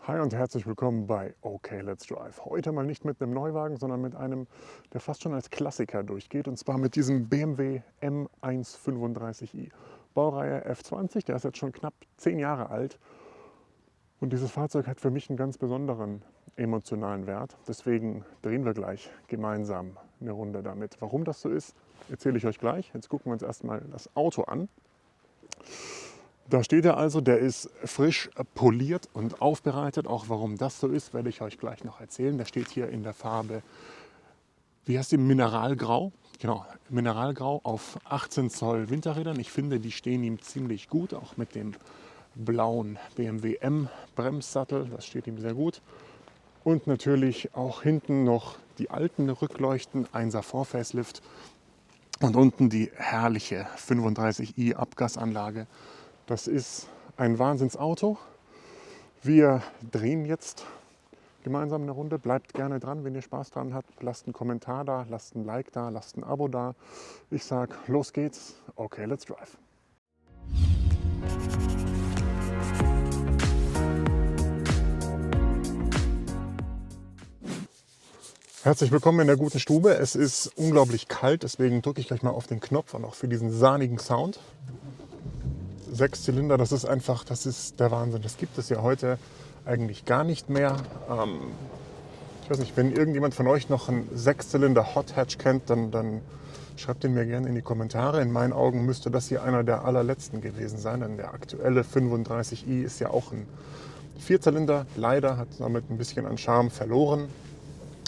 Hi und herzlich willkommen bei OK Let's Drive. Heute mal nicht mit einem Neuwagen, sondern mit einem, der fast schon als Klassiker durchgeht. Und zwar mit diesem BMW M135i. Baureihe F20, der ist jetzt schon knapp 10 Jahre alt. Und dieses Fahrzeug hat für mich einen ganz besonderen emotionalen Wert. Deswegen drehen wir gleich gemeinsam eine Runde damit. Warum das so ist, erzähle ich euch gleich. Jetzt gucken wir uns erstmal das Auto an. Da steht er also, der ist frisch poliert und aufbereitet. Auch warum das so ist, werde ich euch gleich noch erzählen. Der steht hier in der Farbe, wie heißt die, Mineralgrau. Genau, Mineralgrau auf 18 Zoll Winterrädern. Ich finde, die stehen ihm ziemlich gut, auch mit dem blauen BMW M Bremssattel. Das steht ihm sehr gut. Und natürlich auch hinten noch die alten Rückleuchten, 1er Vor-Facelift. Und unten die herrliche 35i Abgasanlage. Das ist ein Wahnsinnsauto. Wir drehen jetzt gemeinsam eine Runde. Bleibt gerne dran, wenn ihr Spaß dran habt. Lasst einen Kommentar da, lasst ein Like da, lasst ein Abo da. Ich sag, los geht's. Okay, let's drive. Herzlich willkommen in der guten Stube. Es ist unglaublich kalt, deswegen drücke ich gleich mal auf den Knopf und auch für diesen sahnigen Sound. 6 Zylinder, das ist einfach, das ist der Wahnsinn. Das gibt es ja heute eigentlich gar nicht mehr. Ich weiß nicht, wenn irgendjemand von euch noch einen 6-Zylinder Hot Hatch kennt, dann schreibt ihn mir gerne in die Kommentare. In meinen Augen müsste das hier einer der allerletzten gewesen sein, denn der aktuelle 35i ist ja auch ein 4-Zylinder. Leider hat damit ein bisschen an Charme verloren.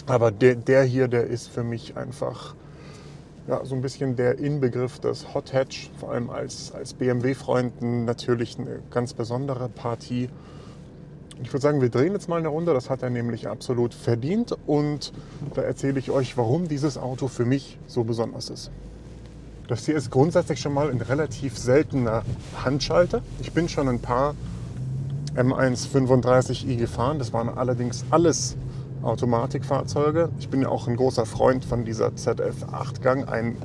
Aber der hier, der ist für mich einfach ja, so ein bisschen der Inbegriff des Hot Hatch, vor allem als BMW-Freunden natürlich eine ganz besondere Partie. Ich würde sagen, wir drehen jetzt mal eine Runde, das hat er nämlich absolut verdient und da erzähle ich euch, warum dieses Auto für mich so besonders ist. Das hier ist grundsätzlich schon mal ein relativ seltener Handschalter. Ich bin schon ein paar M135i gefahren, das waren allerdings alles Automatikfahrzeuge. Ich bin ja auch ein großer Freund von dieser ZF8-Gang, ein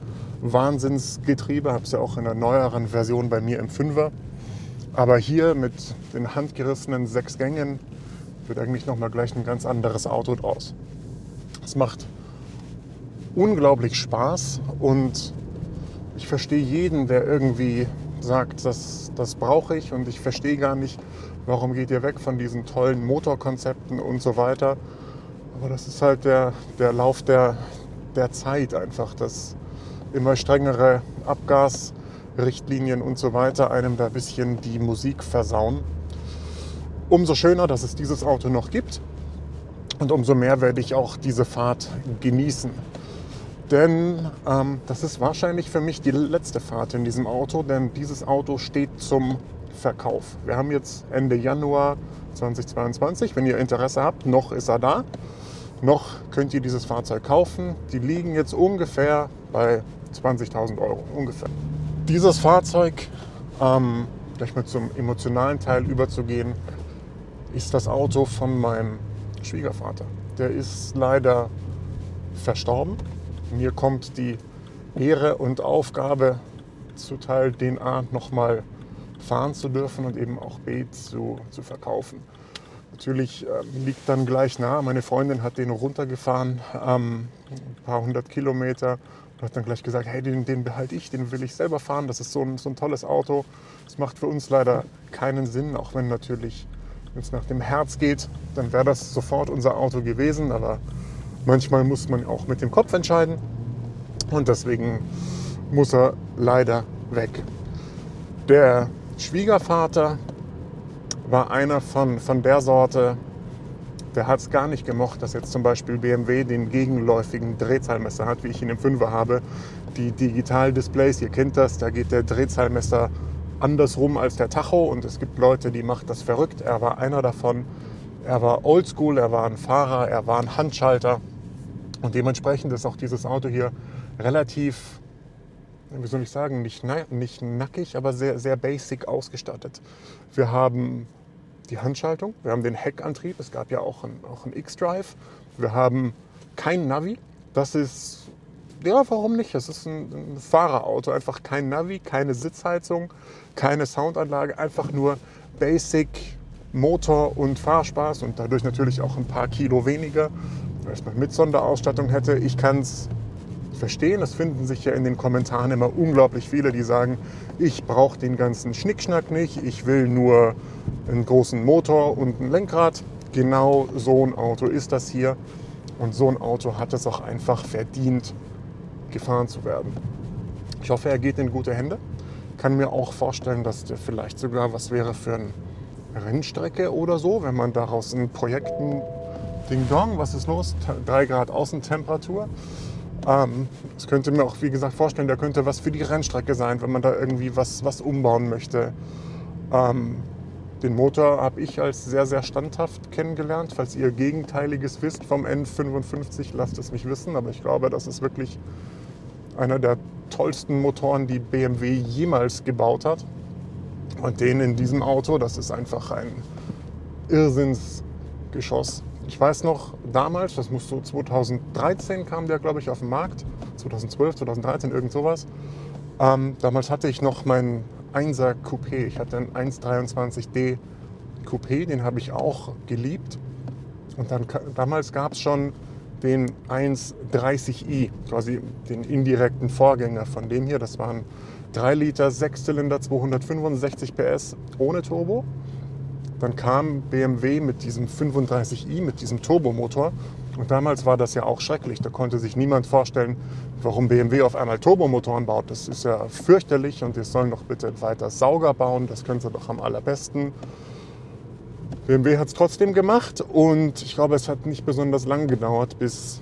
Wahnsinnsgetriebe, habe es ja auch in einer neueren Version bei mir im 5er. Aber hier mit den handgerissenen 6 Gängen wird eigentlich nochmal gleich ein ganz anderes Auto draus. Es macht unglaublich Spaß und ich verstehe jeden, der irgendwie sagt, das brauche ich und ich verstehe gar nicht, warum geht ihr weg von diesen tollen Motorkonzepten und so weiter. Aber das ist halt der Lauf der Zeit einfach, dass immer strengere Abgasrichtlinien und so weiter einem da ein bisschen die Musik versauen. Umso schöner, dass es dieses Auto noch gibt und umso mehr werde ich auch diese Fahrt genießen. Denn das ist wahrscheinlich für mich die letzte Fahrt in diesem Auto, denn dieses Auto steht zum Verkauf. Wir haben jetzt Ende Januar 2022, wenn ihr Interesse habt, noch ist er da. Noch könnt ihr dieses Fahrzeug kaufen. Die liegen jetzt ungefähr bei 20.000 Euro. Ungefähr. Dieses Fahrzeug, gleich mal zum emotionalen Teil überzugehen, ist das Auto von meinem Schwiegervater. Der ist leider verstorben. Mir kommt die Ehre und Aufgabe zuteil, den A nochmal fahren zu dürfen und eben auch B zu verkaufen. Natürlich liegt dann gleich nah, meine Freundin hat den runtergefahren, ein paar 100 Kilometer und hat dann gleich gesagt, hey, den behalte ich, den will ich selber fahren, das ist so ein tolles Auto. Das macht für uns leider keinen Sinn, auch wenn natürlich, wenn es nach dem Herz geht, dann wäre das sofort unser Auto gewesen, aber manchmal muss man auch mit dem Kopf entscheiden und deswegen muss er leider weg. Der Schwiegervater war einer von der Sorte, der hat es gar nicht gemocht, dass jetzt zum Beispiel BMW den gegenläufigen Drehzahlmesser hat, wie ich ihn im 5er habe. Die Digital-Displays, ihr kennt das, da geht der Drehzahlmesser andersrum als der Tacho und es gibt Leute, die macht das verrückt. Er war einer davon. Er war oldschool, er war ein Fahrer, er war ein Handschalter und dementsprechend ist auch dieses Auto hier relativ, wie soll ich sagen, nicht nackig, aber sehr, sehr basic ausgestattet. Wir haben die Handschaltung, wir haben den Heckantrieb, es gab ja auch einen X-Drive, wir haben kein Navi, das ist, ja warum nicht, es ist ein Fahrerauto, einfach kein Navi, keine Sitzheizung, keine Soundanlage, einfach nur basic Motor und Fahrspaß und dadurch natürlich auch ein paar Kilo weniger, als man mit Sonderausstattung hätte. Ich kann es verstehen, es finden sich ja in den Kommentaren immer unglaublich viele, die sagen, ich brauche den ganzen Schnickschnack nicht, ich will nur einen großen Motor und ein Lenkrad. Genau so ein Auto ist das hier und so ein Auto hat es auch einfach verdient, gefahren zu werden. Ich hoffe, er geht in gute Hände. Kann mir auch vorstellen, dass der vielleicht sogar was wäre für eine Rennstrecke oder so, wenn man daraus ein Projekt, Ding Dong, was ist los? 3 Grad Außentemperatur. Das könnte mir auch, wie gesagt, vorstellen, der könnte was für die Rennstrecke sein, wenn man da irgendwie was umbauen möchte. Den Motor habe ich als sehr, sehr standhaft kennengelernt. Falls ihr Gegenteiliges wisst vom N55, lasst es mich wissen. Aber ich glaube, das ist wirklich einer der tollsten Motoren, die BMW jemals gebaut hat. Und den in diesem Auto, das ist einfach ein Irrsinnsgeschoss. Ich weiß noch, damals, das muss so 2013 kam der, glaube ich, auf den Markt. 2012, 2013, irgend sowas. Damals hatte ich noch meinen 1er Coupé. Ich hatte einen 123D Coupé, den habe ich auch geliebt. Und dann, damals gab es schon den 130i, quasi den indirekten Vorgänger von dem hier. Das waren 3 Liter, 6-Zylinder, 265 PS ohne Turbo. Dann kam BMW mit diesem 35i, mit diesem Turbomotor. Und damals war das ja auch schrecklich. Da konnte sich niemand vorstellen, warum BMW auf einmal Turbomotoren baut. Das ist ja fürchterlich und wir sollen doch bitte weiter Sauger bauen. Das können sie doch am allerbesten. BMW hat es trotzdem gemacht und ich glaube, es hat nicht besonders lang gedauert, bis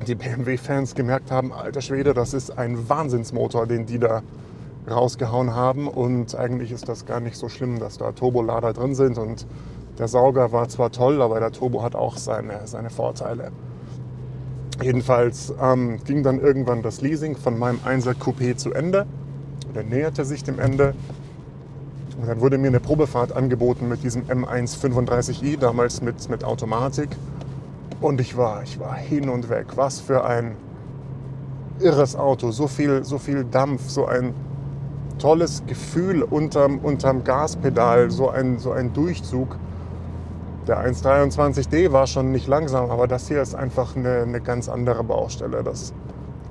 die BMW-Fans gemerkt haben, alter Schwede, das ist ein Wahnsinnsmotor, den die da rausgehauen haben und eigentlich ist das gar nicht so schlimm, dass da Turbolader drin sind und der Sauger war zwar toll, aber der Turbo hat auch seine Vorteile. Jedenfalls ging dann irgendwann das Leasing von meinem 1er Coupé zu Ende oder näherte sich dem Ende und dann wurde mir eine Probefahrt angeboten mit diesem M135i, damals mit Automatik und ich war hin und weg. Was für ein irres Auto, so viel Dampf, so ein tolles Gefühl unterm Gaspedal, so ein Durchzug. Der 123D war schon nicht langsam, aber das hier ist einfach eine ganz andere Baustelle. Das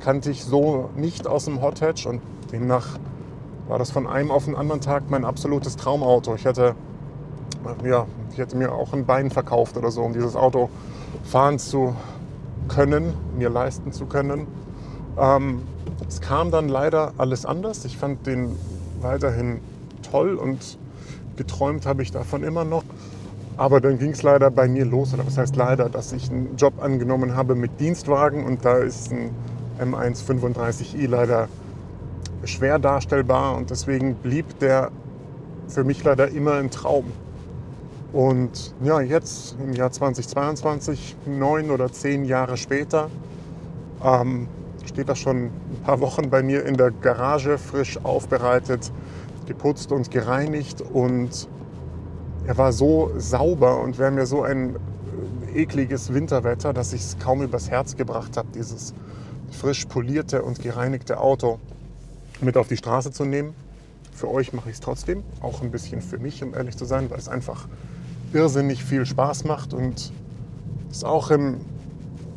kannte ich so nicht aus dem Hot Hatch und demnach war das von einem auf den anderen Tag mein absolutes Traumauto. Ich hätte mir auch ein Bein verkauft oder so, um dieses Auto fahren zu können, mir leisten zu können. Es kam dann leider alles anders. Ich fand den weiterhin toll und geträumt habe ich davon immer noch. Aber dann ging es leider bei mir los, oder was heißt leider, dass ich einen Job angenommen habe mit Dienstwagen und da ist ein M135i leider schwer darstellbar und deswegen blieb der für mich leider immer ein Traum. Und ja, jetzt im Jahr 2022, 9 oder 10 Jahre später, steht das schon ein paar Wochen bei mir in der Garage, frisch aufbereitet, geputzt und gereinigt und er war so sauber und wir haben ja so ein ekliges Winterwetter, dass ich es kaum übers Herz gebracht habe, dieses frisch polierte und gereinigte Auto mit auf die Straße zu nehmen. Für euch mache ich es trotzdem, auch ein bisschen für mich, um ehrlich zu sein, weil es einfach irrsinnig viel Spaß macht und es auch im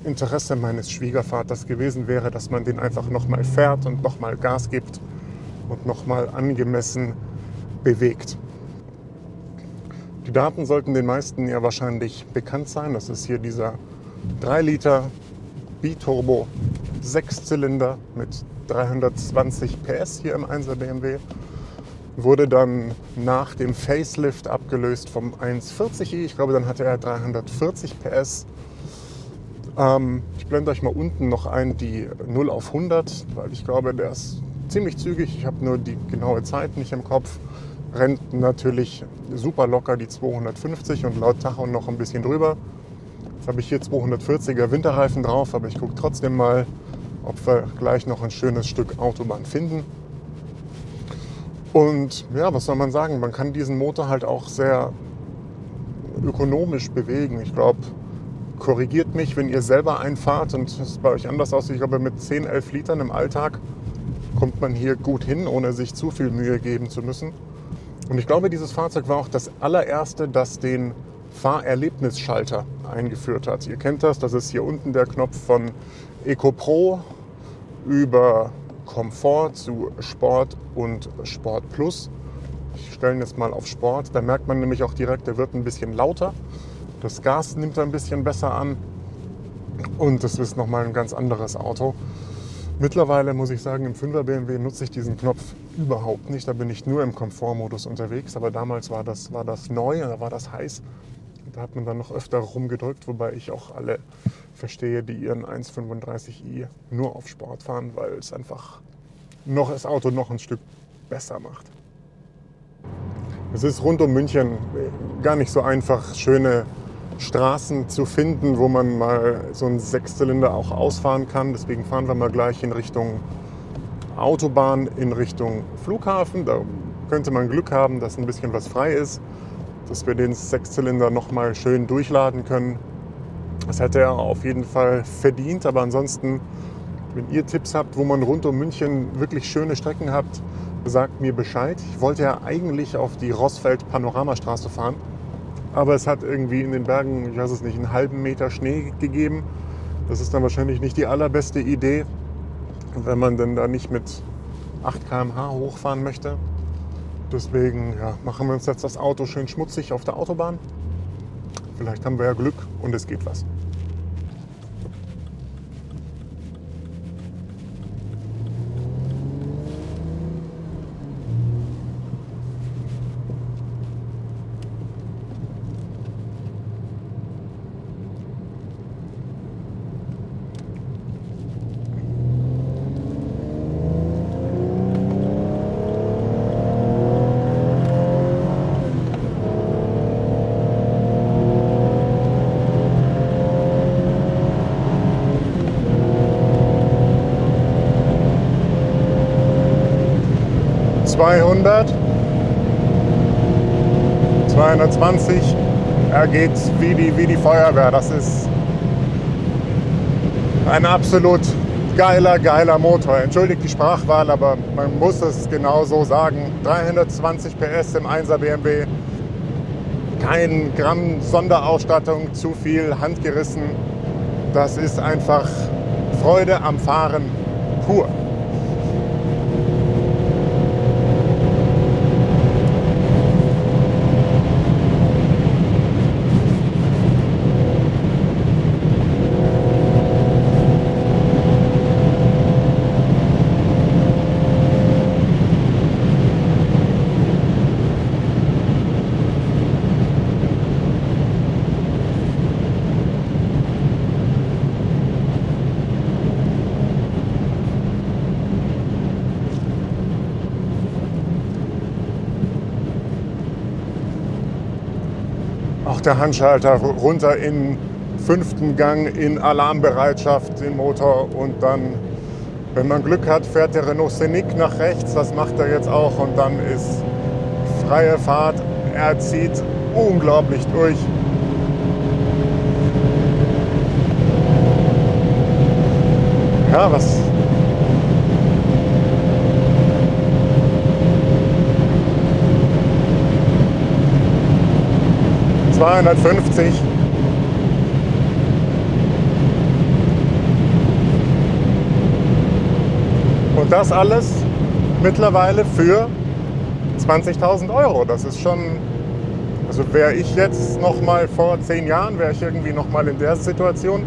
Interesse meines Schwiegervaters gewesen wäre, dass man den einfach nochmal fährt und nochmal Gas gibt und nochmal angemessen bewegt. Die Daten sollten den meisten ja wahrscheinlich bekannt sein. Das ist hier dieser 3 Liter Biturbo 6-Zylinder mit 320 PS hier im 1er BMW. Wurde dann nach dem Facelift abgelöst vom 140i. Ich glaube, dann hatte er 340 PS. Ich blende euch mal unten noch ein die 0 auf 100, weil ich glaube, der ist ziemlich zügig. Ich habe nur die genaue Zeit nicht im Kopf. Rennt natürlich super locker die 250 und laut Tacho noch ein bisschen drüber. Jetzt habe ich hier 240er Winterreifen drauf, aber ich gucke trotzdem mal, ob wir gleich noch ein schönes Stück Autobahn finden. Und ja, was soll man sagen? Man kann diesen Motor halt auch sehr ökonomisch bewegen. Ich glaube, korrigiert mich, wenn ihr selber einfahrt und es bei euch anders aussieht. Ich glaube, mit 10, 11 Litern im Alltag kommt man hier gut hin, ohne sich zu viel Mühe geben zu müssen. Und ich glaube, dieses Fahrzeug war auch das allererste, das den Fahrerlebnisschalter eingeführt hat. Ihr kennt das ist hier unten der Knopf von EcoPro über Komfort zu Sport und Sport Plus. Ich stelle ihn jetzt mal auf Sport, da merkt man nämlich auch direkt, der wird ein bisschen lauter. Das Gas nimmt er ein bisschen besser an und das ist nochmal ein ganz anderes Auto. Mittlerweile muss ich sagen, im 5er BMW nutze ich diesen Knopf überhaupt nicht. Da bin ich nur im Komfortmodus unterwegs. Aber damals war das neu, da war das heiß. Da hat man dann noch öfter rumgedrückt, wobei ich auch alle verstehe, die ihren 1.35i nur auf Sport fahren, weil es einfach das Auto noch ein Stück besser macht. Es ist rund um München gar nicht so einfach, schöne Straßen zu finden, wo man mal so einen Sechszylinder auch ausfahren kann. Deswegen fahren wir mal gleich in Richtung Autobahn, in Richtung Flughafen. Da könnte man Glück haben, dass ein bisschen was frei ist, dass wir den Sechszylinder noch mal schön durchladen können. Das hätte er auf jeden Fall verdient. Aber ansonsten, wenn ihr Tipps habt, wo man rund um München wirklich schöne Strecken habt, sagt mir Bescheid. Ich wollte ja eigentlich auf die Rossfeld-Panoramastraße fahren, aber es hat irgendwie in den Bergen, ich weiß es nicht, einen halben Meter Schnee gegeben. Das ist dann wahrscheinlich nicht die allerbeste Idee, wenn man denn da nicht mit 8 km/h hochfahren möchte. Deswegen machen wir uns jetzt das Auto schön schmutzig auf der Autobahn. Vielleicht haben wir ja Glück und es geht was. 200, 220, er geht wie die Feuerwehr. Das ist ein absolut geiler Motor. Entschuldigt die Sprachwahl, aber man muss es genau so sagen. 320 PS im 1er BMW, kein Gramm Sonderausstattung, zu viel handgerissen. Das ist einfach Freude am Fahren pur. Auch der Handschalter runter in 5. Gang in Alarmbereitschaft, den Motor, und dann, wenn man Glück hat, fährt der Renault Scenic nach rechts. Das macht er jetzt auch und dann ist freie Fahrt. Er zieht unglaublich durch. Ja, was? $250. Und das alles mittlerweile für 20.000 Euro. Das ist schon, also wäre ich jetzt noch mal vor 10 Jahren, wäre ich irgendwie noch mal in der Situation,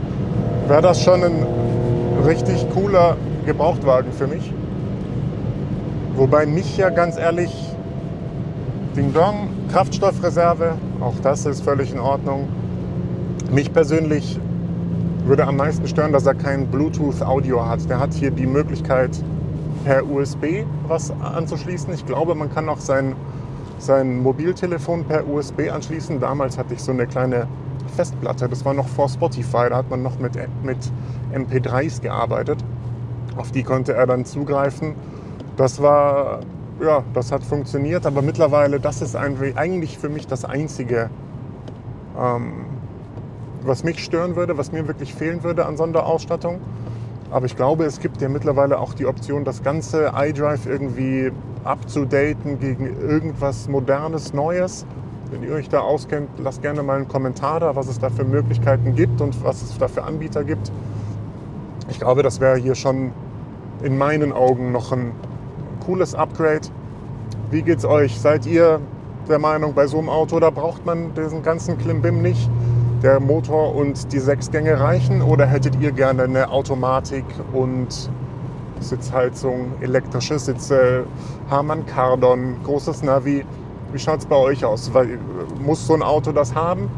wäre das schon ein richtig cooler Gebrauchtwagen für mich. Wobei mich ja ganz ehrlich, Ding Dong, Kraftstoffreserve, auch das ist völlig in Ordnung. Mich persönlich würde am meisten stören, dass er kein Bluetooth-Audio hat. Der hat hier die Möglichkeit, per USB was anzuschließen. Ich glaube, man kann auch sein Mobiltelefon per USB anschließen. Damals hatte ich so eine kleine Festplatte, das war noch vor Spotify, da hat man noch mit MP3s gearbeitet. Auf die konnte er dann zugreifen. Das hat funktioniert, aber mittlerweile, das ist eigentlich für mich das Einzige, was mich stören würde, was mir wirklich fehlen würde an Sonderausstattung. Aber ich glaube, es gibt ja mittlerweile auch die Option, das ganze iDrive irgendwie abzudaten gegen irgendwas Modernes, Neues. Wenn ihr euch da auskennt, lasst gerne mal einen Kommentar da, was es da für Möglichkeiten gibt und was es da für Anbieter gibt. Ich glaube, das wäre hier schon in meinen Augen noch ein cooles Upgrade. Wie geht's euch? Seid ihr der Meinung, bei so einem Auto, da braucht man diesen ganzen Klimbim nicht? Der Motor und die 6 Gänge reichen? Oder hättet ihr gerne eine Automatik und Sitzheizung, elektrische Sitze, Harman Kardon, großes Navi? Wie schaut es bei euch aus? Muss so ein Auto das haben?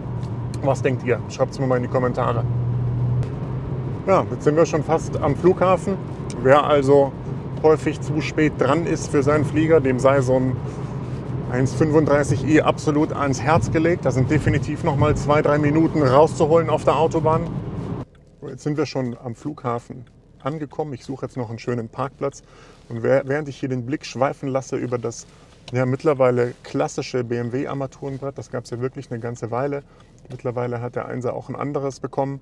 Was denkt ihr? Schreibt es mir mal in die Kommentare. Ja, jetzt sind wir schon fast am Flughafen. Wer also häufig zu spät dran ist für seinen Flieger, dem sei so ein 1,35i absolut ans Herz gelegt. Da sind definitiv noch mal 2-3 Minuten rauszuholen auf der Autobahn. Jetzt sind wir schon am Flughafen angekommen. Ich suche jetzt noch einen schönen Parkplatz. Und während ich hier den Blick schweifen lasse über das mittlerweile klassische BMW-Armaturenbrett, das gab es ja wirklich eine ganze Weile. Mittlerweile hat der 1er auch ein anderes bekommen.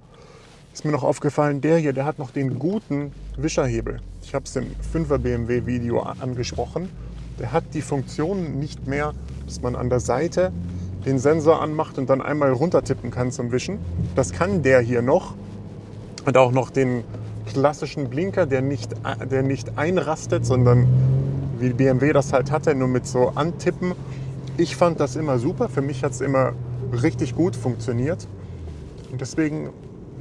Ist mir noch aufgefallen, der hier, der hat noch den guten Wischerhebel. Ich habe es im 5er BMW-Video angesprochen. Der hat die Funktion nicht mehr, dass man an der Seite den Sensor anmacht und dann einmal runtertippen kann zum Wischen. Das kann der hier noch. Und auch noch den klassischen Blinker, der nicht einrastet, sondern wie BMW das halt hatte, nur mit so Antippen. Ich fand das immer super. Für mich hat es immer richtig gut funktioniert. Und deswegen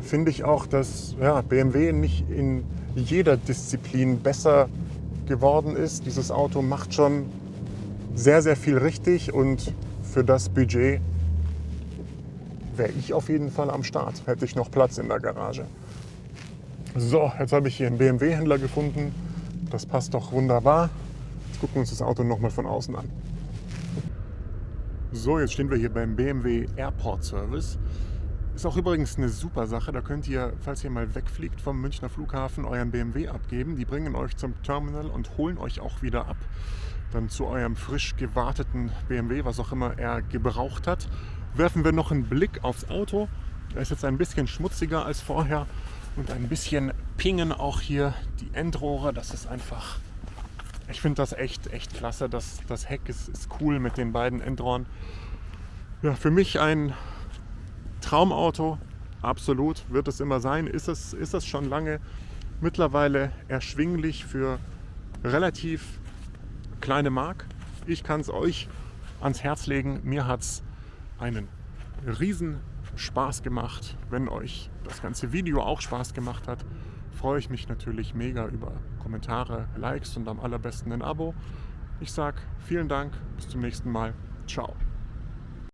finde ich auch, dass BMW nicht in jeder Disziplin besser geworden ist. Dieses Auto macht schon sehr, sehr viel richtig und für das Budget wäre ich auf jeden Fall am Start. Hätte ich noch Platz in der Garage. So, jetzt habe ich hier einen BMW-Händler gefunden. Das passt doch wunderbar. Jetzt gucken wir uns das Auto nochmal von außen an. So, jetzt stehen wir hier beim BMW Airport Service. Ist auch übrigens eine super Sache. Da könnt ihr, falls ihr mal wegfliegt vom Münchner Flughafen, euren BMW abgeben. Die bringen euch zum Terminal und holen euch auch wieder ab. Dann zu eurem frisch gewarteten BMW, was auch immer er gebraucht hat. Werfen wir noch einen Blick aufs Auto. Er ist jetzt ein bisschen schmutziger als vorher und ein bisschen pingen auch hier die Endrohre. Das ist einfach, ich finde das echt klasse. Das Heck ist cool mit den beiden Endrohren. Ja, für mich ein Traumauto, absolut, wird es immer sein, ist es schon lange. Mittlerweile erschwinglich für relativ kleine Mark. Ich kann es euch ans Herz legen. Mir hat es einen riesen Spaß gemacht. Wenn euch das ganze Video auch Spaß gemacht hat, freue ich mich natürlich mega über Kommentare, Likes und am allerbesten ein Abo. Ich sage vielen Dank, bis zum nächsten Mal. Ciao.